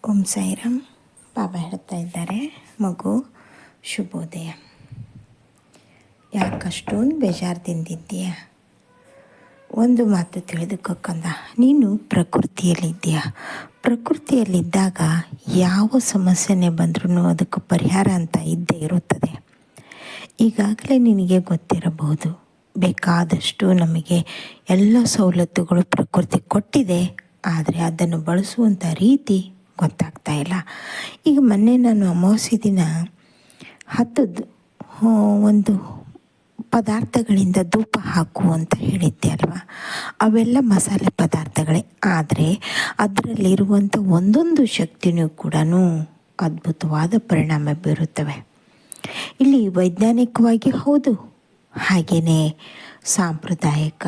ಓಂ ಸಾಯಿರಾಮ್. ಬಾಬಾ ಹೇಳ್ತಾ ಇದ್ದಾರೆ, ಮಗು ಶುಭೋದಯ. ಯಾಕಷ್ಟೊಂದು ಬೇಜಾರು ತಿಂದಿದ್ದೀಯ? ಒಂದು ಮಾತು ತಿಳಿದುಕೊಂಡ, ನೀನು ಪ್ರಕೃತಿಯಲ್ಲಿದ್ದೀಯ. ಪ್ರಕೃತಿಯಲ್ಲಿದ್ದಾಗ ಯಾವ ಸಮಸ್ಯೆನೇ ಬಂದ್ರೂ ಅದಕ್ಕೆ ಪರಿಹಾರ ಅಂತ ಇದ್ದೇ ಇರುತ್ತದೆ. ಈಗಾಗಲೇ ನಿನಗೆ ಗೊತ್ತಿರಬಹುದು, ಬೇಕಾದಷ್ಟು ನಮಗೆ ಎಲ್ಲ ಸವಲತ್ತುಗಳು ಪ್ರಕೃತಿ ಕೊಟ್ಟಿದೆ, ಆದರೆ ಅದನ್ನು ಬಳಸುವಂಥ ರೀತಿ ಗೊತ್ತಾಗ್ತಾ ಇಲ್ಲ. ಈಗ ಮೊನ್ನೆ ನಾನು ಅಮಾವಾಸ್ಯೆ ದಿನ 10 ಒಂದು ಪದಾರ್ಥಗಳಿಂದ ಧೂಪ ಹಾಕು ಅಂತ ಹೇಳಿದ್ದೆ ಅಲ್ವಾ. ಅವೆಲ್ಲ ಮಸಾಲೆ ಪದಾರ್ಥಗಳೇ, ಆದರೆ ಅದರಲ್ಲಿರುವಂಥ ಒಂದೊಂದು ಶಕ್ತಿಯೂ ಕೂಡ ಅದ್ಭುತವಾದ ಪರಿಣಾಮ ಬೀರುತ್ತವೆ. ಇಲ್ಲಿ ವೈಜ್ಞಾನಿಕವಾಗಿ ಹೌದು, ಹಾಗೆಯೇ ಸಾಂಪ್ರದಾಯಿಕ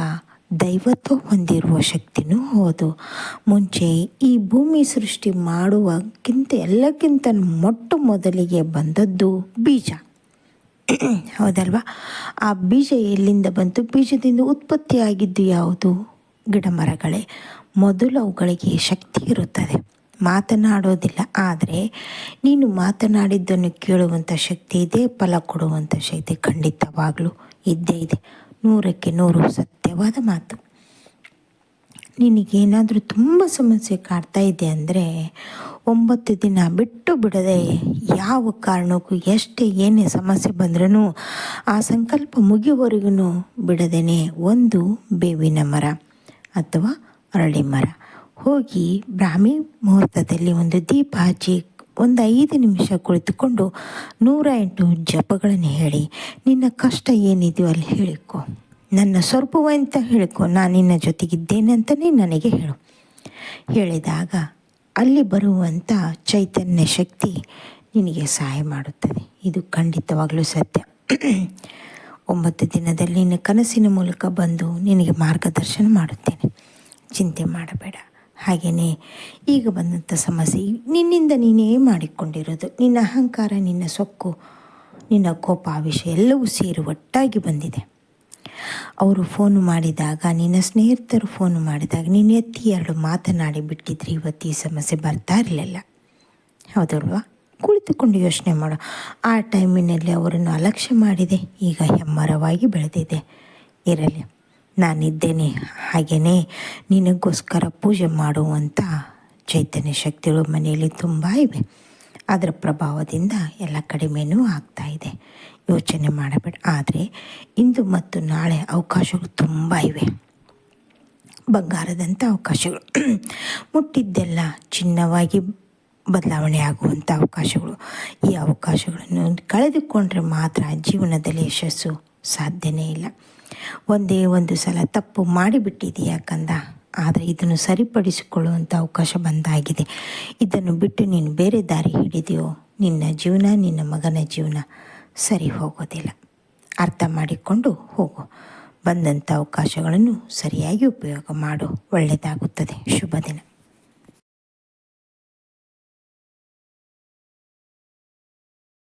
ದೈವತ್ವ ಹೊಂದಿರುವ ಶಕ್ತಿನೂ ಹೌದು. ಮುಂಚೆ ಈ ಭೂಮಿ ಸೃಷ್ಟಿ ಎಲ್ಲಕ್ಕಿಂತ ಮೊಟ್ಟ ಮೊದಲಿಗೆ ಬಂದದ್ದು ಬೀಜ, ಹೌದಲ್ವಾ? ಆ ಬೀಜ ಎಲ್ಲಿಂದ ಬಂತು? ಬೀಜದಿಂದ ಉತ್ಪತ್ತಿಯಾಗಿದ್ದು ಯಾವುದು? ಗಿಡ ಮರಗಳೇ. ಮೊದಲು ಅವುಗಳಿಗೆ ಶಕ್ತಿ ಇರುತ್ತದೆ, ಮಾತನಾಡೋದಿಲ್ಲ, ಆದರೆ ನೀನು ಮಾತನಾಡಿದ್ದನ್ನು ಕೇಳುವಂಥ ಶಕ್ತಿ ಇದೆ, ಫಲ ಕೊಡುವಂಥ ಶಕ್ತಿ ಖಂಡಿತವಾಗಲೂ ಇದ್ದೇ ಇದೆ. 100ಕ್ಕೆ 100 ಸತ್ಯವಾದ ಮಾತು. ನಿನಗೇನಾದರೂ ತುಂಬ ಸಮಸ್ಯೆ ಕಾಡ್ತಾ ಇದೆ ಅಂದರೆ 9 ದಿನ ಬಿಟ್ಟು ಬಿಡದೆ, ಯಾವ ಕಾರಣಕ್ಕೂ ಏನೇ ಸಮಸ್ಯೆ ಬಂದ್ರೂ ಆ ಸಂಕಲ್ಪ ಮುಗಿಯುವವರೆಗೂ ಬಿಡದೇನೆ ಒಂದು ಬೇವಿನ ಮರ ಅಥವಾ ಅರಳಿ ಮರ ಹೋಗಿ ಬ್ರಾಹ್ಮಿ ಮುಹೂರ್ತದಲ್ಲಿ ಒಂದು ದೀಪ ಹಚ್ಚಿ ಒಂದು 5 ನಿಮಿಷ ಕುಳಿತುಕೊಂಡು 108 ಜಪಗಳನ್ನು ಹೇಳಿ, ನಿನ್ನ ಕಷ್ಟ ಏನಿದೆಯೋ ಅಲ್ಲಿ ಹೇಳಿಕೊ. ನನ್ನ ಸ್ವರೂಪವ ಅಂತ ಹೇಳಿಕೊ, ನಾನು ನಿನ್ನ ಜೊತೆಗಿದ್ದೇನೆ ಅಂತಲೇ ನನಗೆ ಹೇಳು. ಹೇಳಿದಾಗ ಅಲ್ಲಿ ಬರುವಂಥ ಚೈತನ್ಯ ಶಕ್ತಿ ನಿನಗೆ ಸಹಾಯ ಮಾಡುತ್ತದೆ. ಇದು ಖಂಡಿತವಾಗಲೂ ಸತ್ಯ. 9 ದಿನದಲ್ಲಿ ನಿನ್ನ ಕನಸಿನ ಮೂಲಕ ಬಂದು ನಿನಗೆ ಮಾರ್ಗದರ್ಶನ ಮಾಡುತ್ತೇನೆ, ಚಿಂತೆ ಮಾಡಬೇಡ. ಹಾಗೆಯೇ ಈಗ ಬಂದಂಥ ಸಮಸ್ಯೆ ನಿನ್ನಿಂದ ನೀನೇ ಮಾಡಿಕೊಂಡಿರೋದು. ನಿನ್ನ ಅಹಂಕಾರ, ನಿನ್ನ ಸೊಕ್ಕು, ನಿನ್ನ ಕೋಪ, ಆವೇಶ ಎಲ್ಲವೂ ಸೇರಿ ಒಟ್ಟಾಗಿ ಬಂದಿದೆ. ಅವರು ಫೋನು ಮಾಡಿದಾಗ, ನಿನ್ನ ಸ್ನೇಹಿತರು ಫೋನು ಮಾಡಿದಾಗ ನೀನು ಎತ್ತಿ 2 ಮಾತನಾಡಿ ಬಿಟ್ಟಿದ್ರೆ ಇವತ್ತು ಈ ಸಮಸ್ಯೆ ಬರ್ತಾ ಇರಲಿಲ್ಲ, ಹೌದಲ್ವಾ? ಕುಳಿತುಕೊಂಡು ಯೋಚನೆ ಮಾಡು. ಆ ಟೈಮಿನಲ್ಲಿ ಅವರನ್ನು ಅಲಕ್ಷ್ಯ ಮಾಡಿದೆ, ಈಗ ಹೆಮ್ಮರವಾಗಿ ಬೆಳೆದಿದೆ. ಇರಲಿ, ನಾನಿದ್ದೇನೆ. ಹಾಗೆಯೇ ನಿನಗೋಸ್ಕರ ಪೂಜೆ ಮಾಡುವಂಥ ಚೈತನ್ಯ ಶಕ್ತಿಗಳು ಮನೆಯಲ್ಲಿ ತುಂಬ ಇವೆ. ಅದರ ಪ್ರಭಾವದಿಂದ ಎಲ್ಲ ಕಡಿಮೆನೂ ಆಗ್ತಾ ಇದೆ. ಯೋಚನೆ ಮಾಡಬೇಡ. ಆದರೆ ಇಂದು ಮತ್ತು ನಾಳೆ ಅವಕಾಶಗಳು ತುಂಬ ಇವೆ, ಬಂಗಾರದಂಥ ಅವಕಾಶಗಳು. ಮುಟ್ಟಿದ್ದೆಲ್ಲ ಚಿನ್ನವಾಗಿ ಬದಲಾವಣೆ ಆಗುವಂಥ ಅವಕಾಶಗಳು. ಈ ಅವಕಾಶಗಳನ್ನು ಕಳೆದುಕೊಂಡ್ರೆ ಮಾತ್ರ ಜೀವನದಲ್ಲಿ ಯಶಸ್ಸು ಸಾಧ್ಯನೇ ಇಲ್ಲ. ಒಂದೇ ಒಂದು ಸಲ ತಪ್ಪು ಮಾಡಿಬಿಟ್ಟಿದೆಯಾ ಕಂದ, ಆದರೆ ಇದನ್ನು ಸರಿಪಡಿಸಿಕೊಳ್ಳುವಂಥ ಅವಕಾಶ ಬಂದಾಗಿದೆ. ಇದನ್ನು ಬಿಟ್ಟು ನೀನು ಬೇರೆ ದಾರಿ ಹಿಡಿದೆಯೋ, ನಿನ್ನ ಜೀವನ, ನಿನ್ನ ಮಗನ ಜೀವನ ಸರಿ ಹೋಗೋದಿಲ್ಲ. ಅರ್ಥ ಮಾಡಿಕೊಂಡು ಹೋಗು. ಬಂದಂಥ ಅವಕಾಶಗಳನ್ನು ಸರಿಯಾಗಿ ಉಪಯೋಗ ಮಾಡು, ಒಳ್ಳೆಯದಾಗುತ್ತದೆ. ಶುಭ ದಿನ.